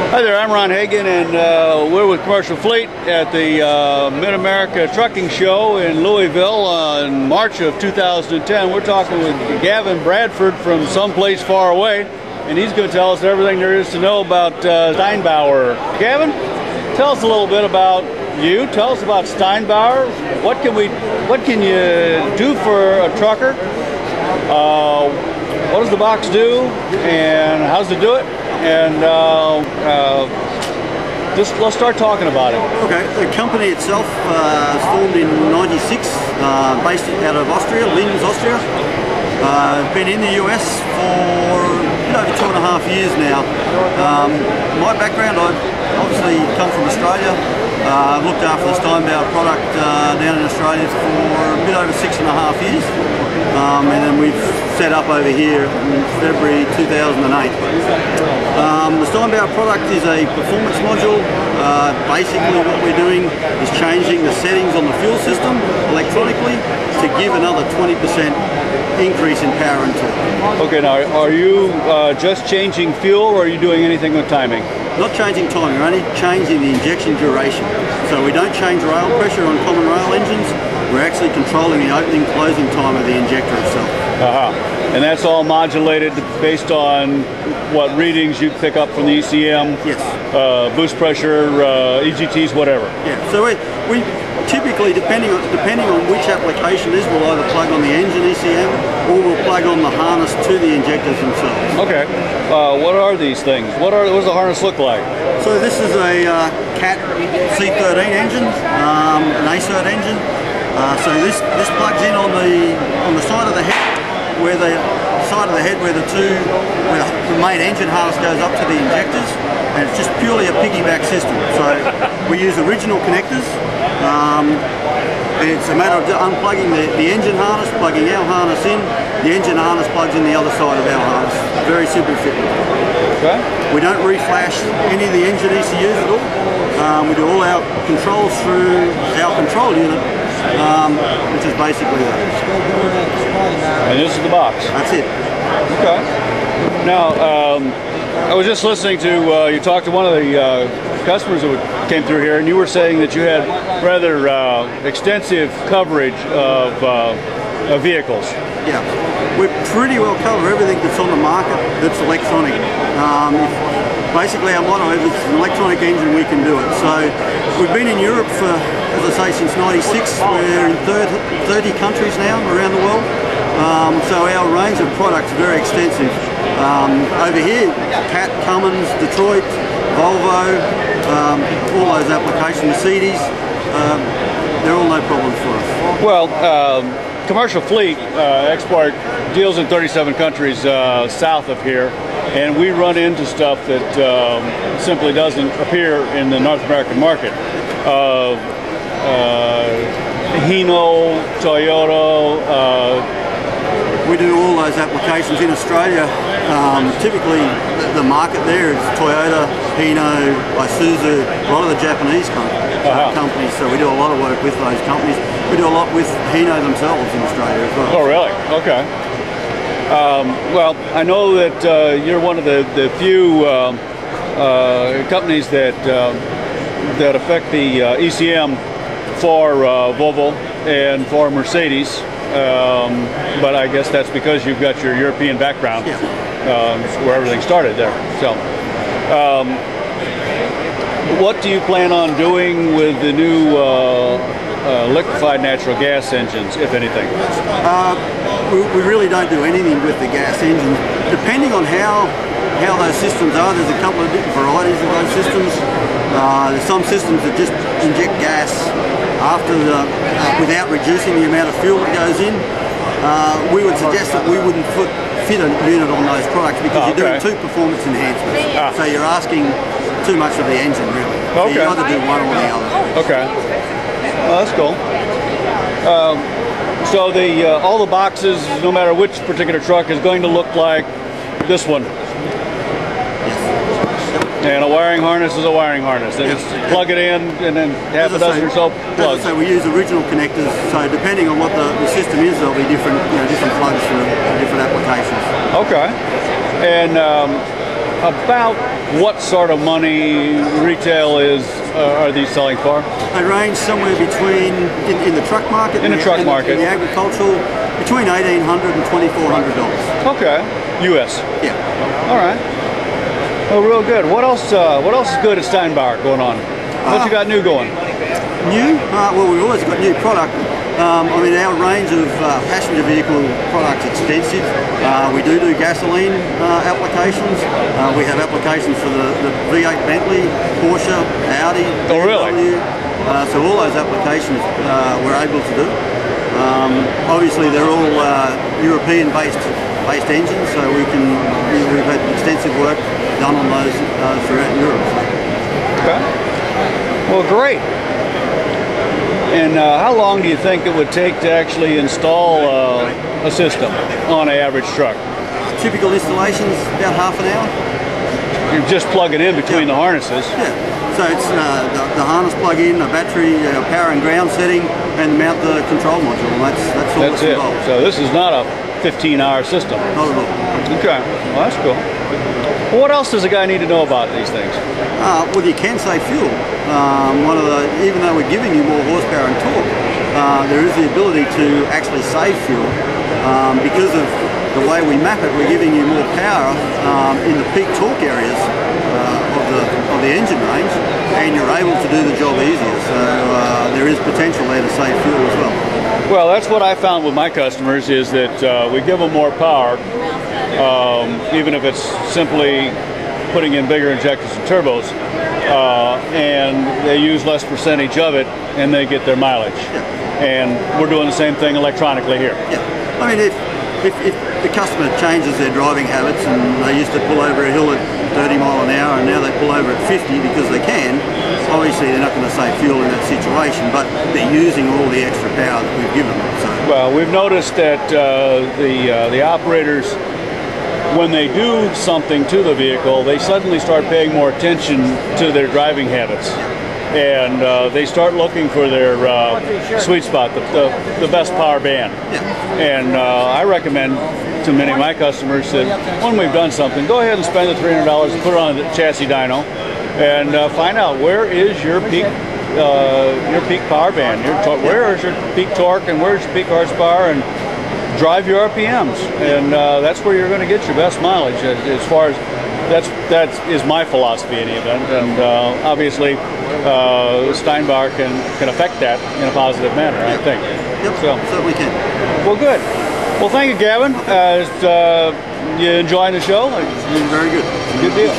Hi there, I'm Ron Hagan, and we're with Commercial Fleet at the Mid-America Trucking Show in Louisville in March of 2010. We're talking with Gavin Bradford from someplace far away, and he's going to tell us everything there is to know about Steinbauer. Gavin, tell us a little bit about you. Tell us about Steinbauer. What can you do for a trucker? What does the box do, and how does it do it? And just let's start talking about it. Okay, the company itself was formed in '96, based out of Austria, Linz, Austria. Been in the US for over 2.5 years now. My background, I've obviously come from Australia. I've looked after the Steinbauer product down in Australia for a bit over 6.5 years. And then we've set up over here in February 2008. The Steinbauer product is a performance module. Basically what we're doing is changing the settings on the fuel system electronically to give another 20% increase in power and torque. Okay, now are you just changing fuel, or are you doing anything with timing? Not changing timing, we're only changing the injection duration. So we don't change rail pressure on common rail engines, we're actually controlling the opening closing time of the injector itself. And that's all modulated based on what readings you pick up from the ECM? Yes. Boost pressure, EGTs, whatever. Yeah, so we typically, depending on which application it is, we'll either plug on the engine ECM or we'll plug on the harness to the injectors themselves. Okay. What are these things? What does the harness look like? So this is a CAT C13 engine, an ACERT engine. So this plugs in on the side of the head, where the main engine harness goes up to the injectors, and it's just purely a piggyback system. So we use original connectors. It's a matter of unplugging the engine harness, plugging our harness in, the engine harness plugs in the other side of our harness. Very simple fitment. Okay. We don't reflash any of the engine ECUs at all. We do all our controls through our control unit, which is basically that. And this is the box? That's it. Okay. Now, I was just listening to, you talked to one of the customers that came through here, and you were saying that you had rather extensive coverage of vehicles. Yeah, we pretty well cover everything that's on the market that's electronic. Basically our motto is, it's an electronic engine, we can do it. So we've been in Europe for, as I say, since '96. We're in 30 countries now around the world. So our range of products is very extensive. Over here, Cat, Cummins, Detroit, Volvo, all those applications, Mercedes, they're all no problems for us. Well, Commercial Fleet export deals in 37 countries south of here, and we run into stuff that simply doesn't appear in the North American market. Hino, Toyota. We do all those applications in Australia. Typically, the market there is Toyota, Hino, Isuzu, a lot of the Japanese companies. So we do a lot of work with those companies. We do a lot with Hino themselves in Australia as well. Oh, really? Okay. Well, I know that you're one of the few companies that affect the ECM for Volvo and for Mercedes. But I guess that's because you've got your European background, yeah. Where everything started there. So, what do you plan on doing with the new liquefied natural gas engines, if anything? We really don't do anything with the gas engines. Depending on how those systems are, there's a couple of different varieties of those systems. There's some systems that just inject gas without reducing the amount of fuel that goes in. We would suggest that we wouldn't fit a unit on those products, because you're doing two performance enhancements. So you're asking too much of the engine, really. So you either do one or the other. Okay. Well, that's cool. So all the boxes, no matter which particular truck, is going to look like this one. And a wiring harness is a wiring harness. They just plug it in, and then half a dozen or so plugs. So we use original connectors. So depending on what the system is, there'll be different plugs for different applications. Okay. And about what sort of money retail are these selling for? They range somewhere between, in the truck market, in the agricultural, between $1,800 and $2,400. Okay, U.S. Yeah. All right. Well, real good. What else is good at Steinbauer going on? What you got new going? New? Well, we've always got new product. I mean, our range of passenger vehicle products is extensive. We do gasoline applications. We have applications for the V8 Bentley, Porsche, Audi, Oh, really? BMW. So all those applications we're able to do. Obviously, they're all European-based engines, so we've had extensive work done on those throughout Europe. Okay. Well, great. And how long do you think it would take to actually install a system on an average truck? Typical installations, about half an hour. You just plug it in between the harnesses. Yeah. So it's the harness plug-in, a battery, power and ground setting, and mount the control module. And that's all that's involved. So this is not a 15-hour system. Not at all. Okay. Well, that's cool. Well, what else does a guy need to know about these things? Well, you can save fuel. Even though we're giving you more horsepower and torque, there is the ability to actually save fuel because of the way we map it. We're giving you more power in the peak torque areas of the engine range, and you're able to do the job easier. So there is potential there to save fuel as well. Well, that's what I found with my customers is that we give them more power, even if it's simply putting in bigger injectors and turbos, and they use less percentage of it, and they get their mileage. Yeah. And we're doing the same thing electronically here. Yeah. I mean, if the customer changes their driving habits and they used to pull over a hill at 30 mile an hour and now they pull over at 50 because they can, obviously they're not going to save fuel in that situation, but they're using all the extra power that we've given them. So. Well, we've noticed that the operators, when they do something to the vehicle, they suddenly start paying more attention to their driving habits. And they start looking for their sweet spot, the best power band. Yeah. And I recommend to many of my customers that when we've done something, go ahead and spend the $300 and put it on the chassis dyno and find out where is your peak power band, where is your peak torque and where's your peak horsepower, and drive your RPMs. And that's where you're going to get your best mileage as far as that is my philosophy in the event, and obviously Steinbauer can affect that in a positive manner, I think. Yep, so we can. Well, good. Well, thank you, Gavin. You enjoying the show? Very good. Good deal.